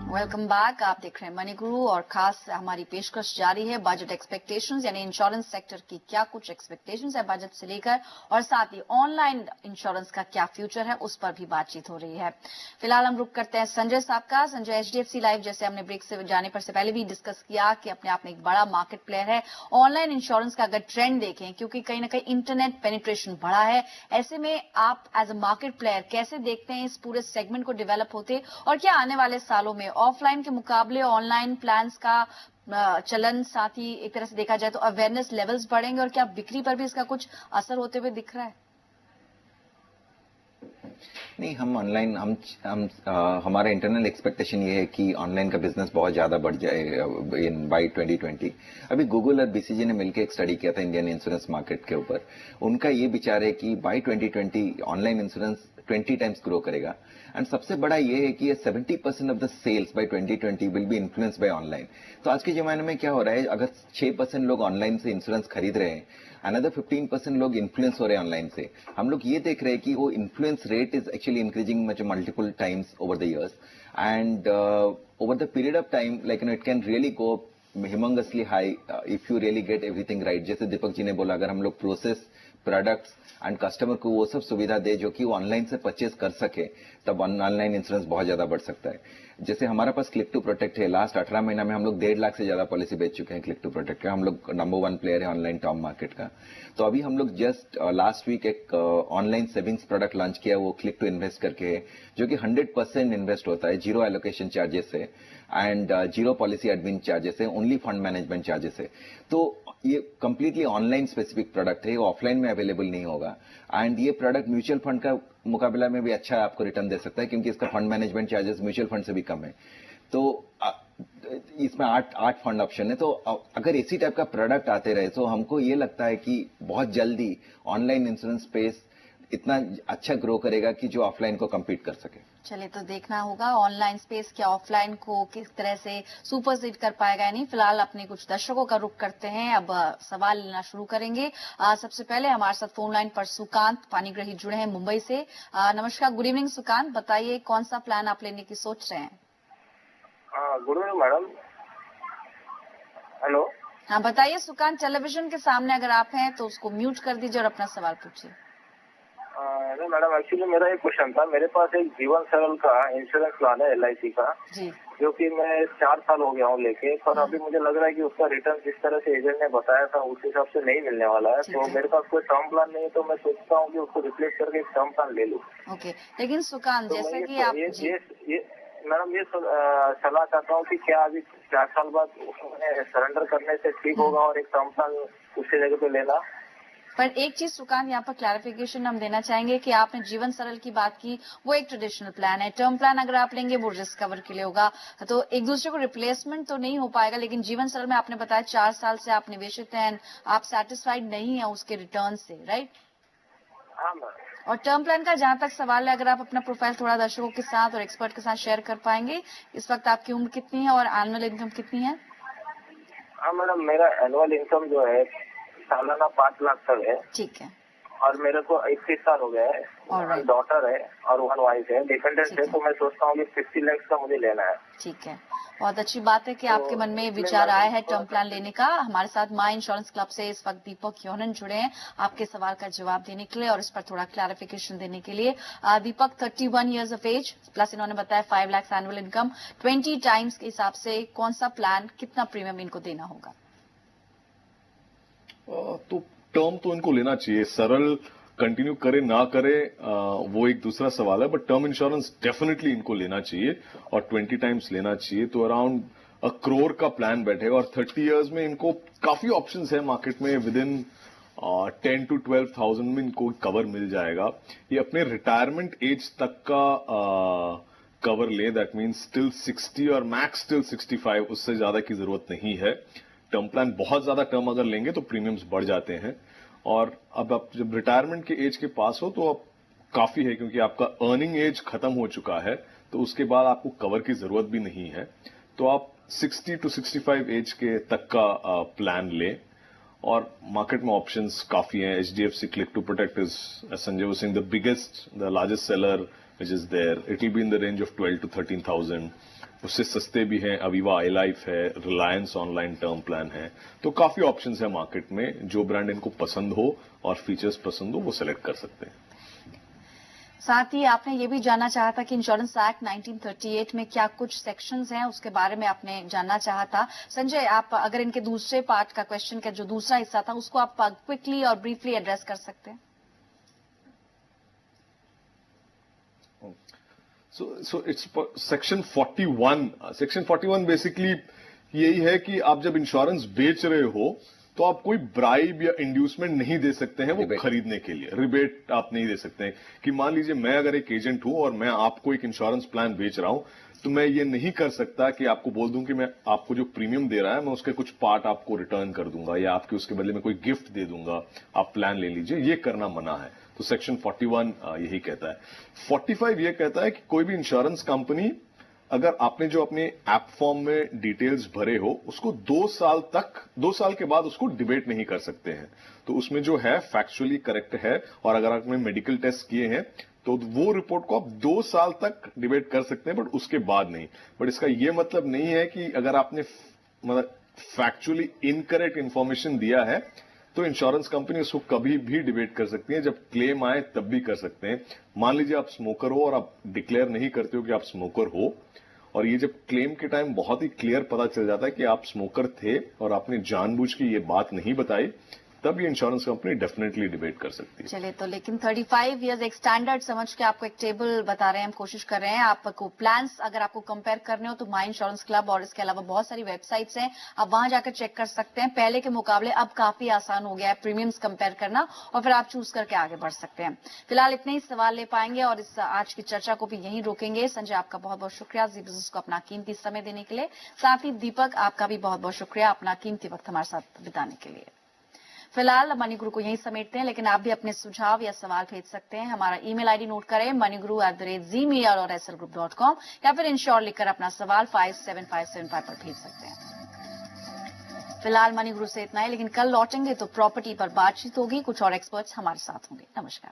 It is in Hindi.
Welcome back. आप देख रहे हैं मनी गुरु और खास हमारी पेशकश जारी है बजट एक्सपेक्टेशंस, यानी इंश्योरेंस सेक्टर की क्या कुछ एक्सपेक्टेशंस है बजट से लेकर, और साथ ही ऑनलाइन इंश्योरेंस का क्या फ्यूचर है उस पर भी बातचीत हो रही है। फिलहाल हम रुक करते हैं संजय साहब का। संजय, एचडीएफसी लाइफ, जैसे हमने ब्रेक से जाने पर से पहले भी डिस्कस किया कि अपने आप में एक बड़ा मार्केट प्लेयर है। ऑनलाइन इंश्योरेंस का अगर ट्रेंड देखें, क्योंकि कहीं ना कहीं इंटरनेट पेनिट्रेशन बढ़ा है, ऐसे में आप एज अ मार्केट प्लेयर कैसे देखते हैं इस पूरे सेगमेंट को डेवलप होते, और क्या आने वाले सालों में ऑफलाइन के मुकाबले ऑनलाइन प्लान्स का चलन, साथ ही एक तरह से देखा जाए तो अवेयरनेस लेवल्स बढ़ेंगे, और क्या बिक्री पर भी इसका कुछ असर होते हुए दिख रहा है? नहीं, हम ऑनलाइन हमारा इंटरनल एक्सपेक्टेशन ये है कि ऑनलाइन का बिजनेस बहुत ज्यादा बढ़ जाए इन बाय 2020। अभी गूगल और बीसीजी ने मिलकर एक स्टडी किया था इंडियन इंश्योरेंस मार्केट के ऊपर। उनका ये विचार है कि by 2020 online insurance 20 times grow करेगा। एंड सबसे बड़ा ये है कि ये 70% of the sales by 2020 will be influence by online. तो आज के जमाने में क्या हो रहा है, अगर 6% लोग ऑनलाइन से इंश्योरेंस खरीद रहे हैं, अनदर 15% लोग इन्फ्लुएंस हो रहे हैं ऑनलाइन से। हम लोग ये देख रहे हैं कि वो influence rate is actually increasing much multiple times over the years, and over the period of time like it can really go humongously high if you really get everything right. जैसे दीपक जी ने बोला, अगर हम लोग प्रोसेस, प्रोडक्ट्स एंड कस्टमर को वो सब सुविधा दे जो कि वो ऑनलाइन से परचेज कर सके, तब ऑनलाइन इंश्योरेंस बहुत ज्यादा बढ़ सकता है। जैसे हमारे पास क्लिक टू प्रोटेक्ट है, लास्ट 18 महीना में हम लोग 1.5 लाख से ज्यादा पॉलिसी बेच चुके हैं क्लिक टू प्रोटेक्ट का। हम लोग नंबर 1 प्लेयर है ऑनलाइन टर्म मार्केट का। तो अभी हम लोग जस्ट लास्ट वीक एक ऑनलाइन सेविंग्स प्रोडक्ट लॉन्च किया, वो क्लिक टू इन्वेस्ट करके है, जो कि 100% इन्वेस्ट होता है, जीरो एलोकेशन चार्जेस है and zero policy admin charges है, ओनली फंड मैनेजमेंट चार्जेस है। तो ये कंप्लीटली ऑनलाइन स्पेसिफिक प्रोडक्ट है, वो ऑफलाइन में अवेलेबल नहीं होगा। एंड ये प्रोडक्ट म्यूचुअल फंड का मुकाबला में भी अच्छा आपको रिटर्न दे सकता है, क्योंकि इसका fund management charges mutual fund से भी कम है। तो इसमें 8 फंड ऑप्शन है। तो अगर इसी टाइप का प्रोडक्ट आते रहे तो हमको ये लगता है कि बहुत जल्दी ऑनलाइन इंश्योरेंस स्पेस इतना अच्छा ग्रो करेगा कि जो ऑफलाइन को कम्पीट कर सके। चलिए, तो देखना होगा ऑनलाइन स्पेस क्या ऑफलाइन को किस तरह से सुपरसीड कर पाएगा या नहीं। फिलहाल अपने कुछ दर्शकों का रुख करते हैं, अब सवाल लेना शुरू करेंगे। सबसे पहले हमारे साथ फोन लाइन पर सुकांत पानीग्रही जुड़े हैं मुंबई से। नमस्कार, गुड इवनिंग सुकांत, बताइए कौन सा प्लान आप लेने की सोच रहे हैं? Good evening madam. हेलो। हाँ बताइए सुकांत, टेलीविजन के सामने अगर आप हैं तो उसको म्यूट कर दीजिए और अपना सवाल पूछिए। नहीं मैडम, एक्चुअली मेरा एक क्वेश्चन था। मेरे पास एक जीवन सरल का इंश्योरेंस प्लान है LIC का जी, जो कि मैं 4 साल हो गया हूँ लेके, पर अभी मुझे लग रहा है कि उसका रिटर्न जिस तरह से एजेंट ने बताया था उस हिसाब से नहीं मिलने वाला है। तो मेरे पास कोई टर्म प्लान नहीं है, तो मैं सोचता हूँ कि उसको रिप्लेस करके एक टर्म प्लान ले लूँ। ओके, लेकिन सुकांत, जैसे कि आप मैडम ये सलाह चाहता हूँ कि क्या अभी 4 साल बाद उसमें सरेंडर करने से ठीक होगा और एक टर्म प्लान उसके जगह पे लेना? पर एक चीज सुकांत, यहाँ पर क्लैरिफिकेशन हम देना चाहेंगे कि आपने जीवन सरल की बात की, वो एक ट्रेडिशनल प्लान है। टर्म प्लान अगर आप लेंगे वो रिस्क कवर के लिए होगा, तो एक दूसरे को रिप्लेसमेंट तो नहीं हो पाएगा। लेकिन जीवन सरल में आपने बताया 4 साल से आप निवेशित हैं, आप सेटिस्फाइड नहीं है उसके रिटर्न से, राइट? हाँ मैम। और टर्म प्लान का जहां तक सवाल है, अगर आप अपना प्रोफाइल थोड़ा दर्शकों के साथ और एक्सपर्ट के साथ शेयर कर पाएंगे, इस वक्त आपकी उम्र कितनी है और एनुअल इनकम कितनी है? हाँ मैडम, मेरा एनुअल इनकम जो है सालाना 5 लाख तक है। ठीक है। और मेरे को 21 साल हो गया है, 1 डॉटर है और 1 वाइफ है, डिपेंडेंट है। तो मैं सोचता हूँ कि 50 लाख का मुझे लेना है। ठीक है, बहुत अच्छी बात है कि आपके मन में विचार आया है टर्म प्लान लेने का। हमारे साथ माई इंश्योरेंस क्लब से इस वक्त दीपक योनन जुड़े हैं आपके सवाल का जवाब देने के लिए और इस पर थोड़ा क्लैरिफिकेशन देने के लिए। दीपक, 31 ईयर्स ऑफ एज प्लस, इन्होंने बताया 5 लाख एनुअल इनकम, 20 टाइम्स के हिसाब से कौन सा प्लान, कितना प्रीमियम इनको देना होगा? तो टर्म तो इनको लेना चाहिए। सरल कंटिन्यू करे ना करे वो एक दूसरा सवाल है, बट टर्म इंश्योरेंस डेफिनेटली इनको लेना चाहिए और 20 टाइम्स लेना चाहिए। तो अराउंड 1 करोड़ का प्लान बैठेगा और 30 इयर्स में इनको काफी ऑप्शंस है मार्केट में। विद इन 10 to 12,000 में इनको कवर मिल जाएगा। ये अपने रिटायरमेंट एज तक का कवर ले, दैट मीन्स टिल 60 और मैक्स टिल 65, उससे ज्यादा की जरूरत नहीं है। टर्म प्लान बहुत ज्यादा टर्म अगर लेंगे तो प्रीमियम्स बढ़ जाते हैं। और अब आप जब रिटायरमेंट के एज के पास हो तो अब काफी है, क्योंकि आपका अर्निंग एज खत्म हो चुका है, तो उसके बाद आपको कवर की जरूरत भी नहीं है। तो आप 60 to 65 एज के तक का प्लान लें और मार्केट में ऑप्शंस काफी हैं। HDFC click to protect is, Sanjay Singh, the biggest, the largest seller which is there. It will be in the range of 12 to 13,000. उससे सस्ते भी हैं, अवीवा आई लाइफ है, रिलायंस ऑनलाइन टर्म प्लान है. तो काफी ऑप्शंस है मार्केट में. जो ब्रांड इनको पसंद हो और फीचर्स पसंद हो वो सेलेक्ट कर सकते हैं. साथ ही आपने ये भी जानना चाहा था कि इंश्योरेंस एक्ट 1938 में क्या कुछ सेक्शंस हैं, उसके बारे में आपने जानना चाहा था. संजय, आप अगर इनके दूसरे पार्ट का क्वेश्चन का जो दूसरा हिस्सा था उसको आप क्विकली और ब्रीफली एड्रेस कर सकते हैं. So it's section 41. Section 41 basically यही है कि आप जब इंश्योरेंस बेच रहे हो तो आप कोई ब्राइब या इंड्यूसमेंट नहीं दे सकते हैं वो खरीदने के लिए. रिबेट आप नहीं दे सकते हैं. कि मान लीजिए मैं अगर एक एजेंट हूं और मैं आपको एक इंश्योरेंस प्लान बेच रहा हूं तो मैं ये नहीं कर सकता कि आपको बोल दूं कि मैं आपको जो प्रीमियम दे रहा है मैं उसके कुछ पार्ट आपको रिटर्न कर दूंगा या आपके उसके बदले में कोई गिफ्ट दे दूंगा, आप प्लान ले लीजिए. ये करना मना है. तो सेक्शन 41 यही कहता है. 45 ये कहता है कि कोई भी इंश्योरेंस कंपनी अगर आपने जो अपने ऐप फॉर्म में डिटेल्स भरे हो उसको 2 साल के बाद उसको डिबेट नहीं कर सकते हैं. तो उसमें जो है फैक्चुअली करेक्ट है. और अगर आपने मेडिकल टेस्ट किए हैं तो वो रिपोर्ट को आप 2 साल तक डिबेट कर सकते हैं, बट उसके बाद नहीं. बट इसका ये मतलब नहीं है कि अगर आपने मतलब फैक्चुअली इनकरेक्ट इंफॉर्मेशन दिया है तो इंश्योरेंस कंपनी उसको कभी भी डिबेट कर सकती है. जब क्लेम आए तब भी कर सकते हैं. मान लीजिए आप स्मोकर हो और आप डिक्लेयर नहीं करते हो कि आप स्मोकर हो और ये जब क्लेम के टाइम बहुत ही क्लियर पता चल जाता है कि आप स्मोकर थे और आपने जानबूझ के ये बात नहीं बताई, तब ये इंश्योरेंस कंपनी डेफिनेटली डिबेट कर सकती है. चलिए, तो लेकिन 35 इयर्स एक स्टैंडर्ड समझ के आपको एक टेबल बता रहे हैं, हम कोशिश कर रहे हैं. आपको प्लान्स अगर आपको कंपेयर करने हो तो माई इंश्योरेंस क्लब और इसके अलावा बहुत सारी वेबसाइट्स हैं, आप वहां जाकर चेक कर सकते हैं. पहले के मुकाबले अब काफी आसान हो गया है प्रीमियम्स कंपेयर करना और फिर आप चूज करके आगे बढ़ सकते हैं. फिलहाल इतने ही सवाल ले पाएंगे और इस आज की चर्चा को भी यहीं रोकेंगे. संजय, आपका बहुत बहुत शुक्रिया जी बिजनेस को अपना कीमती समय देने के लिए. साथ ही दीपक, आपका भी बहुत बहुत शुक्रिया अपना कीमती वक्त हमारे साथ बिताने के लिए. फिलहाल मनी गुरु को यहीं समेटते हैं, लेकिन आप भी अपने सुझाव या सवाल भेज सकते हैं. हमारा ईमेल आईडी नोट करें, moneyguru@gmail और slgroup.com, या फिर इंश्योर लिखकर अपना सवाल 57575 पर भेज सकते हैं. फिलहाल मनी गुरु से इतना ही, लेकिन कल लौटेंगे तो प्रॉपर्टी पर बातचीत होगी. कुछ और एक्सपर्ट्स हमारे साथ होंगे. नमस्कार.